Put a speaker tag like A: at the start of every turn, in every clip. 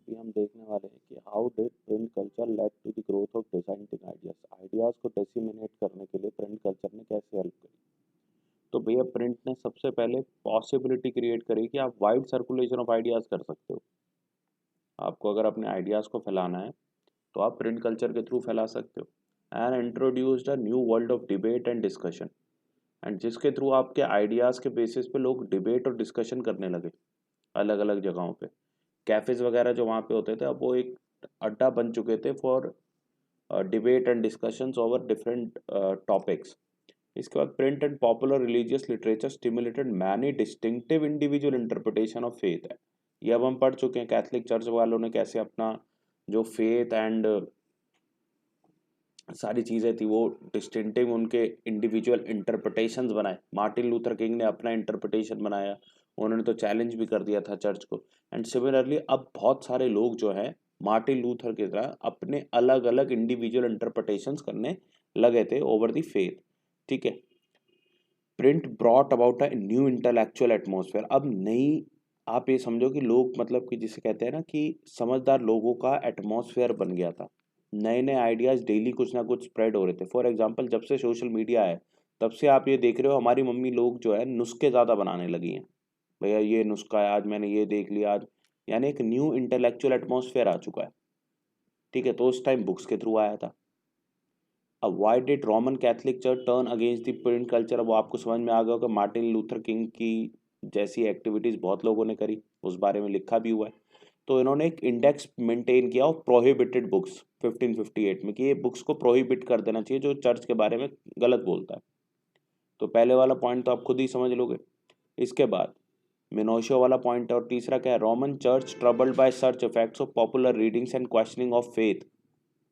A: अभी हम देखने वाले हैं कि how did print culture led to the growth of designing ideas. Ideas को डिसेमिनेट करने के लिए प्रिंट कल्चर ने कैसे हेल्प करी। तो भैया प्रिंट ने सबसे पहले पॉसिबिलिटी क्रिएट करी कि आप वाइड सर्कुलेशन ऑफ आइडियाज कर सकते हो। आपको अगर अपने आइडियाज को फैलाना है तो आप प्रिंट कल्चर के थ्रू फैला सकते हो। And introduced a new world of debate and discussion, and जिसके थ्रू आपके आइडियाज के बेसिस पे लोग डिबेट और डिस्कशन करने लगे अलग अलग जगहों पे। कैफेज वगैरह जो वहाँ पे होते थे अब वो एक अड्डा बन चुके थे for debate and discussions over different topics. इसके बाद print and popular religious literature stimulated many distinctive individual interpretation of faith है। ये अब हम पढ़ चुके हैं कैथलिक चर्च वालों ने कैसे अपना जो फेथ एंड सारी चीज़ें थी वो डिस्टिंक्टिव उनके इंडिविजुअल इंटरप्रिटेशंस बनाए। मार्टिन लूथर किंग ने अपना इंटरप्रिटेशन बनाया, उन्होंने तो चैलेंज भी कर दिया था चर्च को। एंड सिमिलरली अब बहुत सारे लोग जो है मार्टिन लूथर की तरह अपने अलग अलग इंडिविजुअल इंटरप्रिटेशंस करने लगे थे ओवर द फेथ। ठीक है। Print brought about a new intellectual atmosphere. अब नई, आप ये समझो कि लोग मतलब कि जिसे कहते हैं ना कि समझदार लोगों का एटमॉस्फेयर बन गया था। नए नए आइडियाज डेली कुछ ना कुछ स्प्रेड हो रहे थे। फॉर एग्जांपल जब से सोशल मीडिया है तब से आप ये देख रहे हो हमारी मम्मी लोग जो है नुस्खे ज़्यादा बनाने लगी हैं। भैया ये नुस्खा है, आज मैंने ये देख लिया आज, यानी एक न्यू इंटेलेक्चुअल एटमॉस्फेयर आ चुका है। ठीक है। तो उस टाइम बुक्स के थ्रू आया था। अब why did Roman Catholic church turn against the print culture. अब वो आपको समझ में आ गया कि मार्टिन लूथर किंग की जैसी एक्टिविटीज़ बहुत लोगों ने करी, उस बारे में लिखा भी हुआ है। तो इन्होंने एक इंडेक्स मेंटेन किया ऑफ प्रोहिबिटेड बुक्स 1558 में कि ये बुक्स को प्रोहिबिट कर देना चाहिए जो चर्च के बारे में गलत बोलता है। तो पहले वाला पॉइंट तो आप खुद ही समझ लोगे। इसके बाद मिनोशो वाला पॉइंट और तीसरा क्या है, रोमन चर्च ट्रबल्ड बाय सर्च effects of popular readings and questioning of faith.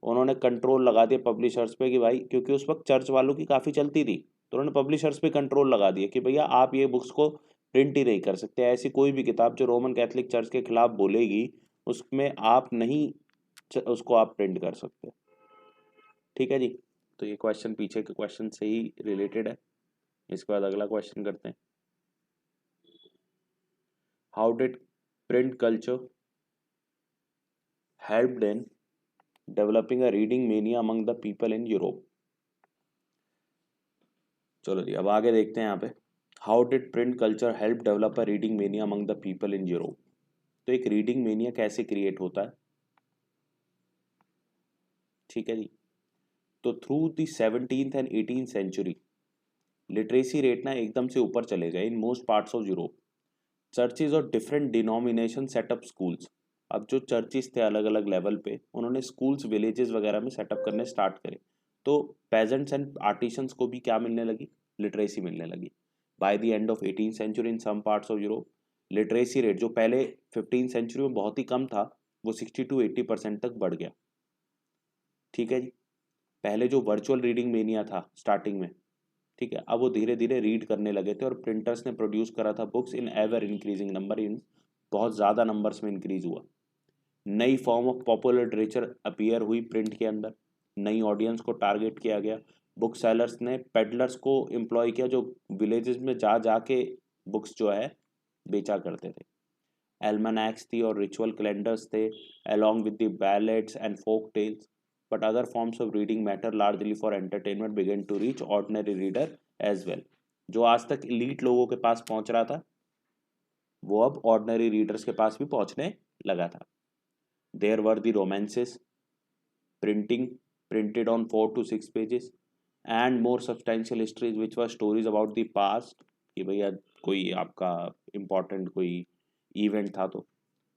A: उन्होंने कंट्रोल लगा दिया पब्लिशर्स पे कि भाई, क्योंकि उस वक्त चर्च वालों की काफ़ी चलती थी, तो उन्होंने पब्लिशर्स पे कंट्रोल लगा दिया कि भैया आप ये बुक्स को प्रिंट ही नहीं कर सकते। ऐसी कोई भी किताब जो रोमन कैथलिक चर्च के खिलाफ बोलेगी उसमें आप नहीं उसको आप प्रिंट कर सकते। ठीक है जी। तो ये क्वेश्चन पीछे के क्वेश्चन से ही रिलेटेड है। इसके बाद अगला क्वेश्चन करते हैं। How did print culture helped in developing a reading mania among the people in Europe. चलो जी अब आगे देखते हैं यहाँ पे। How did print culture help develop a reading mania among the people in Europe. तो एक रीडिंग मेनिया कैसे क्रिएट होता है। ठीक है जी। तो through the 17th and 18th century literacy rate ना एकदम से ऊपर चले गए in most parts of Europe. Churches और डिफरेंट डिनोमिनेशन सेटअप स्कूल्स। अब जो चर्चेज थे अलग अलग लेवल पे उन्होंने स्कूल्स विलेजेस वगैरह में सेटअप करने स्टार्ट करे। तो पेजेंट्स एंड आर्टिशंस को भी क्या मिलने लगी, लिटरेसी मिलने लगी। By the end of 18th century in some parts of Europe literacy rate जो पहले 15th सेंचुरी में बहुत ही कम था वो 60 to 80% तक बढ़ गया। ठीक है जी। पहले जो वर्चुअल रीडिंग मेनिया था स्टार्टिंग में, ठीक है, अब वो धीरे धीरे रीड करने लगे थे और प्रिंटर्स ने प्रोड्यूस करा था books in ever increasing number, इन बहुत ज़्यादा नंबर्स में इंक्रीज हुआ। नई form of popular literature appear हुई प्रिंट के अंदर, नई ऑडियंस को टारगेट किया गया। बुक सेलर्स ने पेडलर्स को एम्प्लॉय किया जो विलेजेस में जा जाके बुक्स जो है बेचा करते थे। एल्मनैक्स थी और रिचुअल कैलेंडर्स थे along with the ballads and folk tales, but other forms of reading matter largely for entertainment began to reach ordinary reader as well। जो आज तक elite लोगों के पास पहुंच रहा था वो अब ordinary readers के पास भी पहुंचने लगा था। There were the romances, printing printed on 4 to 6 pages, and more substantial histories which were stories about the past कि भैया कोई आपका important कोई इवेंट था। तो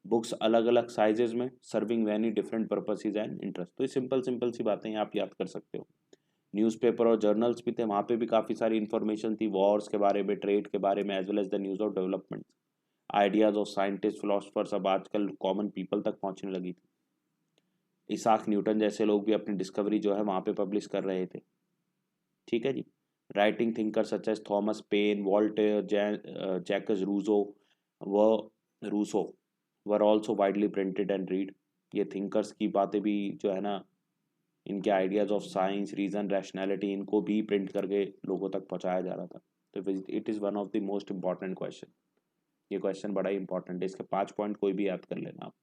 A: बुक्स अलग अलग साइजेस में serving many different purposes and interest. तो ये सिंपल सिंपल सी बातें हैं, आप याद कर सकते हो। न्यूज़पेपर और जर्नल्स भी थे, वहाँ पे भी काफ़ी सारी इन्फॉर्मेशन थी वॉर्स के बारे में, ट्रेड के बारे में, as well as the news of development. Ideas of scientist philosophers अब आजकल कॉमन पीपल तक पहुँचने लगी थी। इसाक न्यूटन जैसे लोग भी अपनी डिस्कवरी जो है वहाँ पे पब्लिश कर रहे थे। ठीक है जी। Writing thinker such as Thomas Paine, Voltaire, Jacques Rousseau व Rousseau were also widely printed and read. ये थिंकर्स की बातें भी जो है ना, इनके ideas of science, reason, rationality, इनको भी प्रिंट करके लोगों तक पहुंचाया जा रहा था। तो it is one of the most important question. ये क्वेश्चन बड़ा ही इंपॉर्टेंट है, इसके 5 पॉइंट कोई भी याद कर लेना आप।